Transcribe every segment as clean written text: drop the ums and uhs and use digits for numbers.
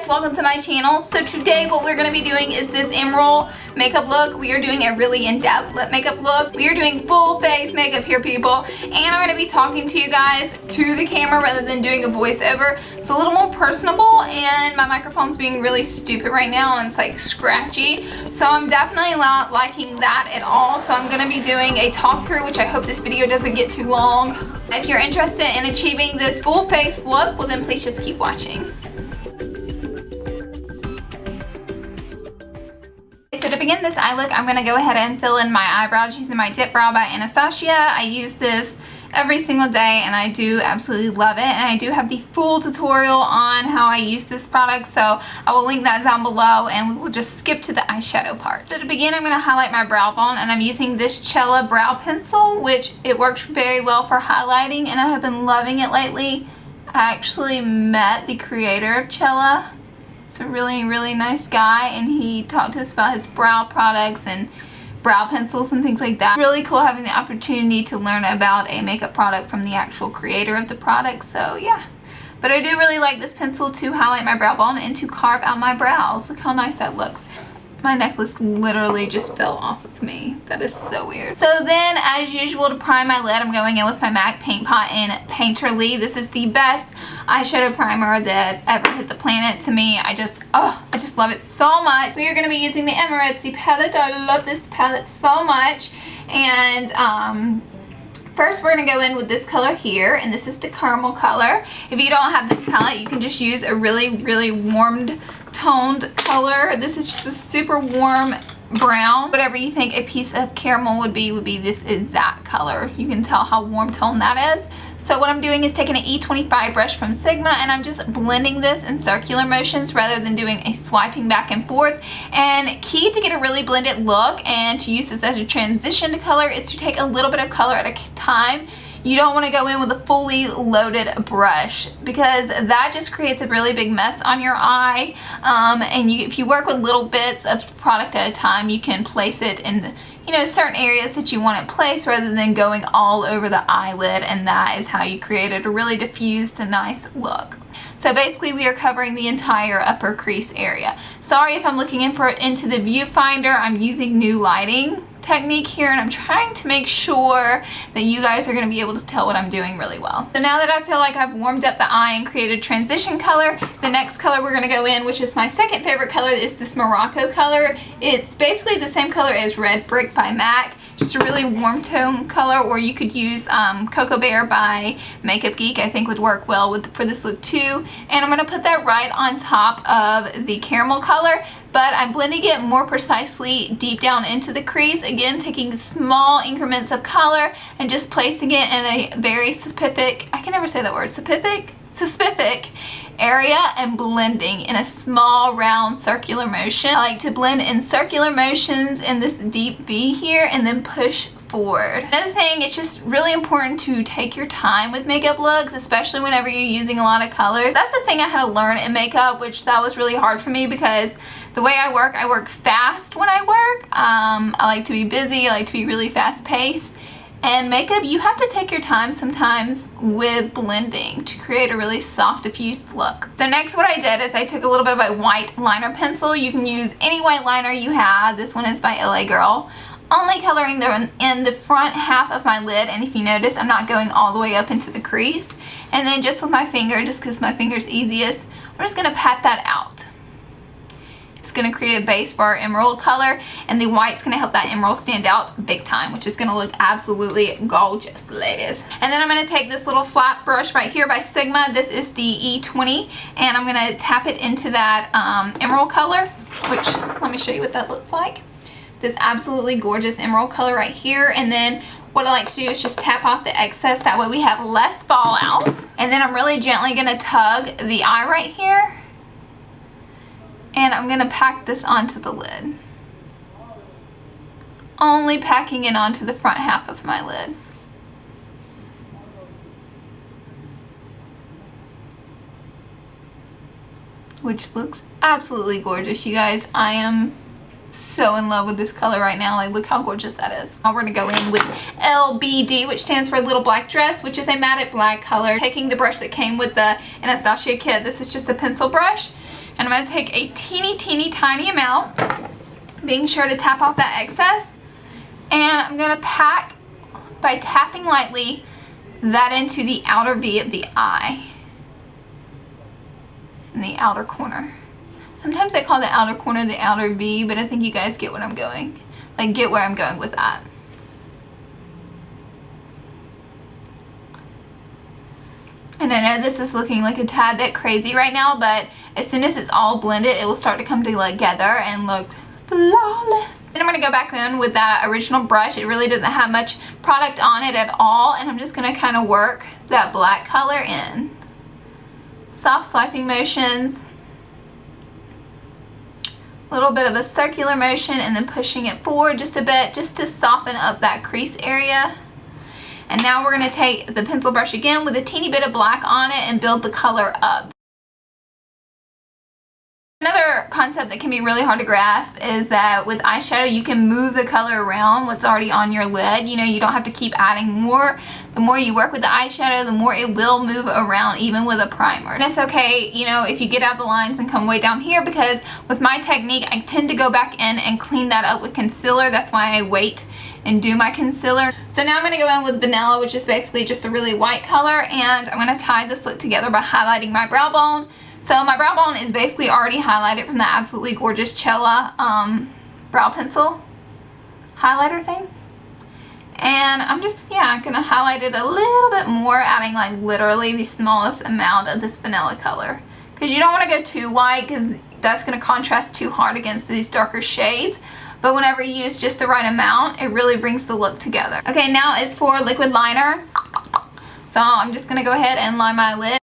Welcome to my channel. So today what we're going to be doing is this emerald makeup look. We are doing a really in-depth lip makeup look. We are doing full face makeup here, people, and I'm going to be talking to you guys to the camera rather than doing a voiceover. It's a little more personable, and my microphone's being really stupid right now and it's like scratchy, so I'm definitely not liking that at all. So I'm going to be doing a talk through, which I hope this video doesn't get too long. If you're interested in achieving this full face look, well then please just keep watching. So to begin this eye look, I'm going to go ahead and fill in my eyebrows using my Dip Brow by Anastasia. I use this every single day and I do absolutely love it, and I do have the full tutorial on how I use this product, so I will link that down below, and we will just skip to the eyeshadow part. So to begin, I'm going to highlight my brow bone, and I'm using this Cella brow pencil, which it works very well for highlighting, and I have been loving it lately. I actually met the creator of Cella. It's a really, really nice guy, and he talked to us about his brow products and brow pencils and things like that. Really cool having the opportunity to learn about a makeup product from the actual creator of the product, so yeah. But I do really like this pencil to highlight my brow bone and to carve out my brows. Look how nice that looks. My necklace literally just fell off of me. That is so weird. So then, as usual, to prime my lid, I'm going in with my MAC Paint Pot in Painterly. This is the best eyeshadow primer that ever hit the planet to me. I just love it so much. We are going to be using the Amaretto palette. I love this palette so much. And first we're going to go in with this color here, and this is the caramel color. If you don't have this palette, you can just use a really, really warmed toned color. This is just a super warm brown. Whatever you think a piece of caramel would be this exact color. You can tell how warm toned that is. So what I'm doing is taking an E25 brush from Sigma, and I'm just blending this in circular motions rather than doing a swiping back and forth. And key to get a really blended look and to use this as a transition to color is to take a little bit of color at a time. You don't want to go in with a fully loaded brush, because that just creates a really big mess on your eye. And if you work with little bits of product at a time, you can place it in certain areas that you want it placed rather than going all over the eyelid, and that is how you created a really diffused and nice look. So basically we are covering the entire upper crease area. Sorry if I'm looking into the viewfinder. I'm using new lighting technique here, and I'm trying to make sure that you guys are going to be able to tell what I'm doing really well. So now that I feel like I've warmed up the eye and created transition color, the next color we're going to go in, which is my second favorite color, is this Morocco color. It's basically the same color as Red Brick by MAC, just a really warm tone color, or you could use Cocoa Bear by Makeup Geek. I think would work well for this look too. And I'm going to put that right on top of the caramel color, but I'm blending it more precisely deep down into the crease. Again, taking small increments of color and just placing it in a very specific, I can never say that word, specific area, and blending in a small round circular motion. I like to blend in circular motions in this deep V here and then push forward. Another thing, it's just really important to take your time with makeup looks, especially whenever you're using a lot of colors. That's the thing I had to learn in makeup, which that was really hard for me, because the way I work fast when I work. I like to be busy, I like to be really fast paced. And makeup, you have to take your time sometimes with blending to create a really soft diffused look. So next what I did is I took a little bit of my white liner pencil. You can use any white liner you have. This one is by LA Girl. Only coloring in the front half of my lid, and if you notice, I'm not going all the way up into the crease. And then just with my finger, just because my finger's easiest, I'm just going to pat that out. Going to create a base for our emerald color, and the white's going to help that emerald stand out big time, which is going to look absolutely gorgeous, ladies. And then I'm going to take this little flat brush right here by Sigma. This is the E20, and I'm going to tap it into that emerald color, which, let me show you what that looks like. This absolutely gorgeous emerald color right here. And then what I like to do is just tap off the excess, that way we have less fallout. And then I'm really gently going to tug the eye right here, and I'm going to pack this onto the lid. Only packing it onto the front half of my lid. which looks absolutely gorgeous, you guys. I am so in love with this color right now. Like, look how gorgeous that is. Now we're gonna go in with LBD, which stands for Little Black Dress, which is a matte black color. Taking the brush that came with the Anastasia kit, this is just a pencil brush, and I'm gonna take a teeny tiny amount, being sure to tap off that excess, and I'm gonna pack by tapping lightly that into the outer V of the eye in the outer corner. Sometimes I call the outer corner the outer V, but I think you guys get what I'm going. Like, get where I'm going with that. And I know this is looking like a tad bit crazy right now, but as soon as it's all blended, it will start to come together and look flawless. Then I'm going to go back in with that original brush. It really doesn't have much product on it at all, and I'm just going to kind of work that black color in. Soft swiping motions. A little bit of a circular motion, and then pushing it forward just a bit just to soften up that crease area. And now we're going to take the pencil brush again with a teeny bit of black on it and build the color up. Another concept that can be really hard to grasp is that with eyeshadow you can move the color around what's already on your lid. You know, you don't have to keep adding more. The more you work with the eyeshadow, the more it will move around, even with a primer. And it's okay, you know, if you get out the lines and come way down here, because with my technique I tend to go back in and clean that up with concealer. That's why I wait and do my concealer. So now I'm going to go in with vanilla, which is basically just a really white color, and I'm going to tie this look together by highlighting my brow bone. So my brow bone is basically already highlighted from the absolutely gorgeous Cella brow pencil highlighter thing. And I'm just, yeah, going to highlight it a little bit more, adding like literally the smallest amount of this vanilla color. Because you don't want to go too white, because that's going to contrast too hard against these darker shades. But whenever you use just the right amount, it really brings the look together. Okay, now is for liquid liner. So I'm just going to go ahead and line my lid.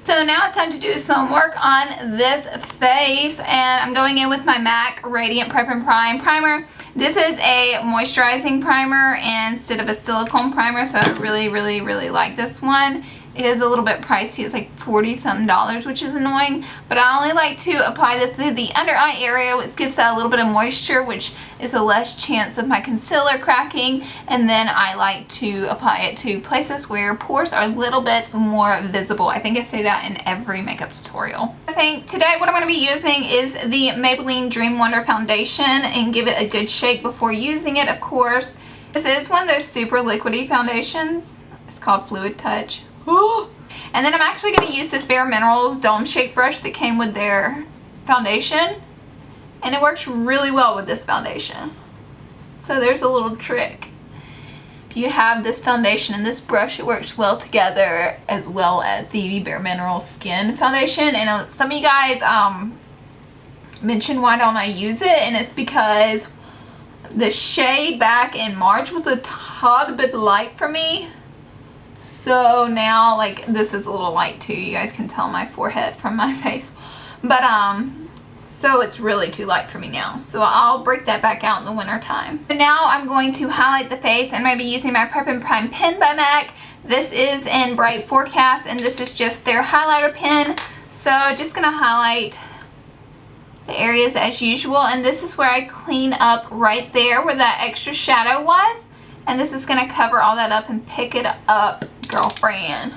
So now it's time to do some work on this face, and I'm going in with my MAC Radiant Prep and Prime primer. This is a moisturizing primer instead of a silicone primer, so I really like this one. It is a little bit pricey. It's like $40-some, which is annoying, but I only like to apply this to the under eye area, which gives that a little bit of moisture, which is a less chance of my concealer cracking, and then I like to apply it to places where pores are a little bit more visible. I think I say that in every makeup tutorial. I think today what I'm going to be using is the Maybelline Dream Wonder foundation, and give it a good shake before using it, of course. This is one of those super liquidy foundations. It's called Fluid Touch. And then I'm actually going to use this Bare Minerals Dome Shake brush that came with their foundation, and it works really well with this foundation. So there's a little trick. If you have this foundation and this brush, it works well together, as well as the Bare Minerals Skin foundation. And some of you guys mentioned why don't I use it, and it's because the shade back in March was a tad bit light for me. So now, like, this is a little light too. You guys can tell my forehead from my face. But, so it's really too light for me now. So I'll break that back out in the winter time. So now I'm going to highlight the face. I'm going to be using my Prep and Prime pen by MAC. This is in Bright Forecast, and this is just their highlighter pen. So just going to highlight the areas as usual. And this is where I clean up right there where that extra shadow was. And this is going to cover all that up and pick it up, girlfriend.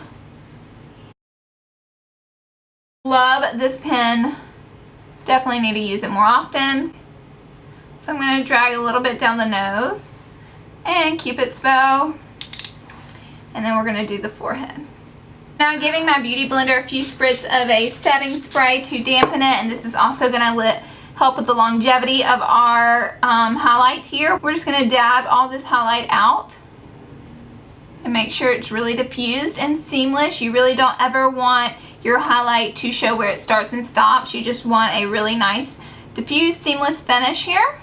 Love this pen. Definitely need to use it more often. So I'm going to drag a little bit down the nose and Cupid's bow. And then we're going to do the forehead. Now giving my Beauty Blender a few spritz of a setting spray to dampen it. And this is also going to help with the longevity of our highlight here. We're just going to dab all this highlight out and make sure it's really diffused and seamless. You really don't ever want your highlight to show where it starts and stops. You just want a really nice diffused seamless finish here.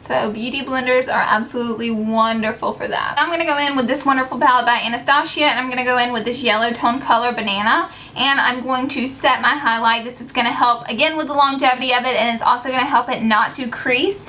So So beauty blenders are absolutely wonderful for that. I'm going to go in with this wonderful palette by Anastasia, and I'm going to go in with this yellow tone color Banana, and I'm going to set my highlight. This is going to help again with the longevity of it, and it's also going to help it not to crease.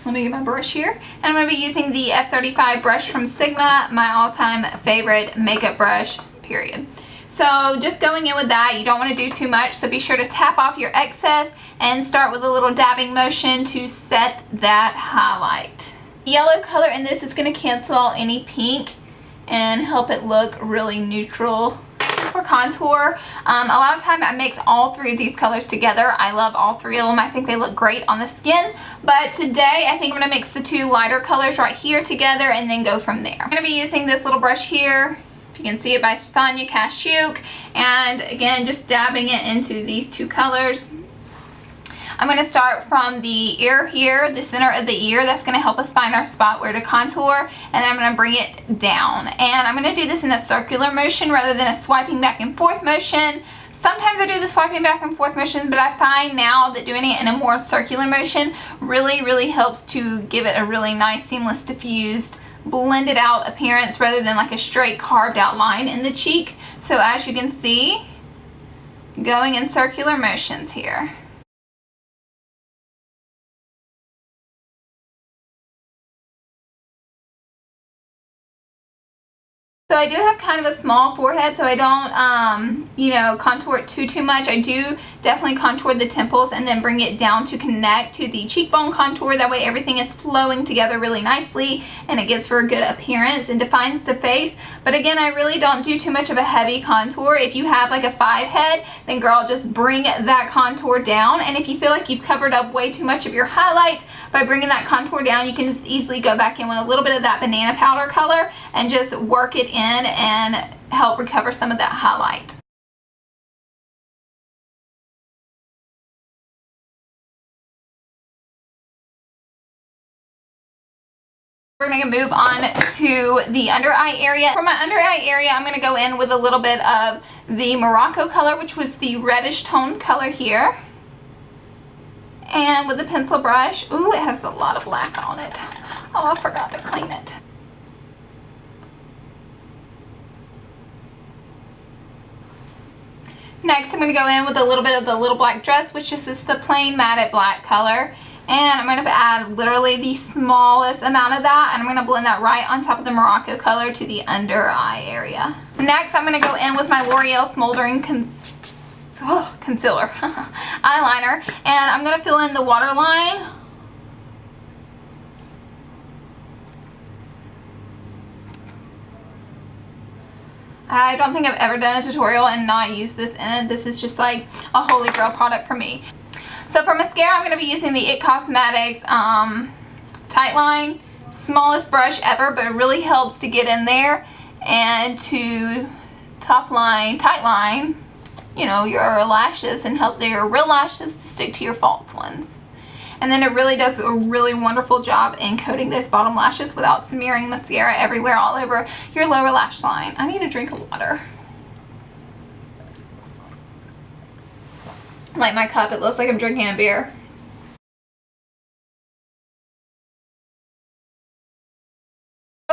Let me get my brush here, and I'm going to be using the F35 brush from Sigma, my all-time favorite makeup brush, period. So just going in with that, you don't want to do too much, so be sure to tap off your excess and start with a little dabbing motion to set that highlight. The yellow color in this is going to cancel out any pink and help it look really neutral. This is for contour. A lot of time I mix all three of these colors together. I love all three of them. I think they look great on the skin, but today I think I'm going to mix the two lighter colors right here together and then go from there. I'm going to be using this little brush here. You can see it by Sonia Kashuk, and again just dabbing it into these two colors. I'm going to start from the ear here, the center of the ear. That's going to help us find our spot where to contour, and then I'm going to bring it down, and I'm going to do this in a circular motion rather than a swiping back and forth motion. Sometimes I do the swiping back and forth motion, but I find now that doing it in a more circular motion really helps to give it a really nice seamless diffused blended out appearance rather than like a straight carved out line in the cheek. So as you can see, going in circular motions here. So I do have kind of a small forehead, so I don't, you know, contour it too much. I do definitely contour the temples and then bring it down to connect to the cheekbone contour. That way everything is flowing together really nicely and it gives for a good appearance and defines the face. But again, I really don't do too much of a heavy contour. If you have like a 5 head, then girl, just bring that contour down. And if you feel like you've covered up way too much of your highlight by bringing that contour down, you can just easily go back in with a little bit of that banana powder color and just work it in and help recover some of that highlight. We're going to move on to the under eye area. For my under eye area, I'm going to go in with a little bit of the Morocco color, which was the reddish tone color here. And with the pencil brush, ooh, it has a lot of black on it. Oh, I forgot to clean it. Next, I'm going to go in with a little bit of the Little Black Dress, which is just the plain matted black color. And I'm going to add literally the smallest amount of that, and I'm going to blend that right on top of the Morocco color to the under eye area. Next, I'm going to go in with my L'Oreal Smoldering Concealer eyeliner, and I'm going to fill in the waterline. I don't think I've ever done a tutorial and not used this in it. This is just like a holy grail product for me. So for mascara, I'm going to be using the IT Cosmetics Tight Line. Smallest brush ever, but it really helps to get in there and to top line, tight line, you know, your lashes and help your real lashes to stick to your false ones. And then it really does a really wonderful job in coating those bottom lashes without smearing mascara everywhere all over your lower lash line. I need a drink of water. Like my cup, it looks like I'm drinking a beer.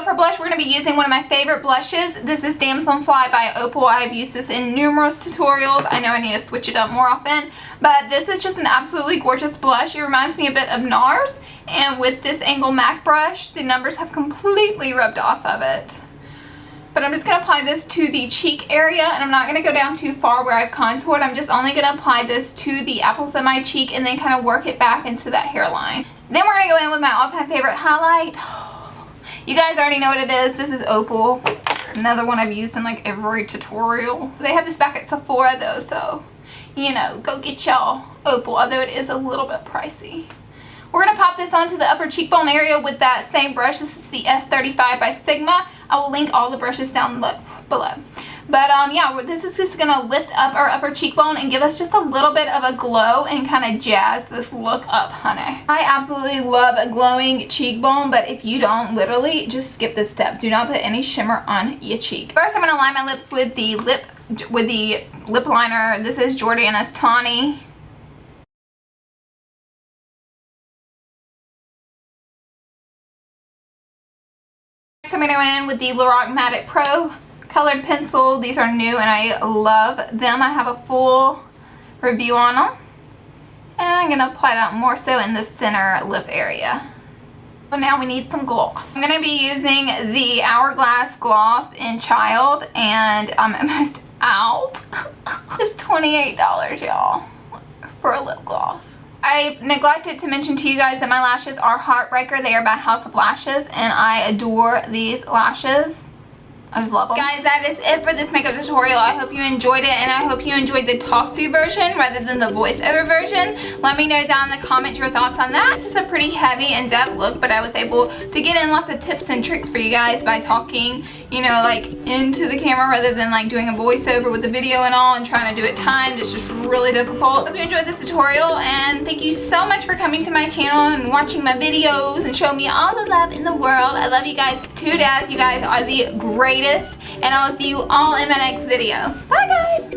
For blush, we're going to be using one of my favorite blushes. This is Damsel Fly by Opal. I've used this in numerous tutorials. I know I need to switch it up more often, but this is just an absolutely gorgeous blush. It reminds me a bit of NARS, and with this Angle MAC brush, the numbers have completely rubbed off of it. But I'm just going to apply this to the cheek area, and I'm not going to go down too far where I've contoured. I'm just only going to apply this to the apples of my cheek and then kind of work it back into that hairline. Then we're going to go in with my all-time favorite highlight. You guys already know what it is. This is Opal. It's another one I've used in like every tutorial. They have this back at Sephora though, so you know, go get y'all Opal, although it is a little bit pricey. We're going to pop this onto the upper cheekbone area with that same brush. This is the F35 by Sigma. I will link all the brushes down below. But yeah, this is just going to lift up our upper cheekbone and give us just a little bit of a glow and kind of jazz this look up, honey. I absolutely love a glowing cheekbone, but if you don't, literally just skip this step. Do not put any shimmer on your cheek. First, I'm going to line my lips with the lip liner. This is Jordana's Tawny. going in with the Lorac Matte Pro colored pencil. These are new and I love them. I have a full review on them. And I'm going to apply that more so in the center lip area. So now we need some gloss. I'm going to be using the Hourglass gloss in Child, and I'm almost out. It's $28, y'all, for a lip gloss. I neglected to mention to you guys that my lashes are Heartbreaker. They are by House of Lashes, and I adore these lashes. I just love them. Guys, that is it for this makeup tutorial. I hope you enjoyed it, and I hope you enjoyed the talk-through version rather than the voiceover version. Let me know down in the comments your thoughts on that. This is a pretty heavy, in-depth look, but I was able to get in lots of tips and tricks for you guys by talking, you know, like into the camera rather than like doing a voiceover with the video and all and trying to do it timed. It's just really difficult. Hope you enjoyed this tutorial, and thank you so much for coming to my channel and watching my videos and showing me all the love in the world. I love you guys to death. You guys are the greatest, and I'll see you all in my next video. Bye guys!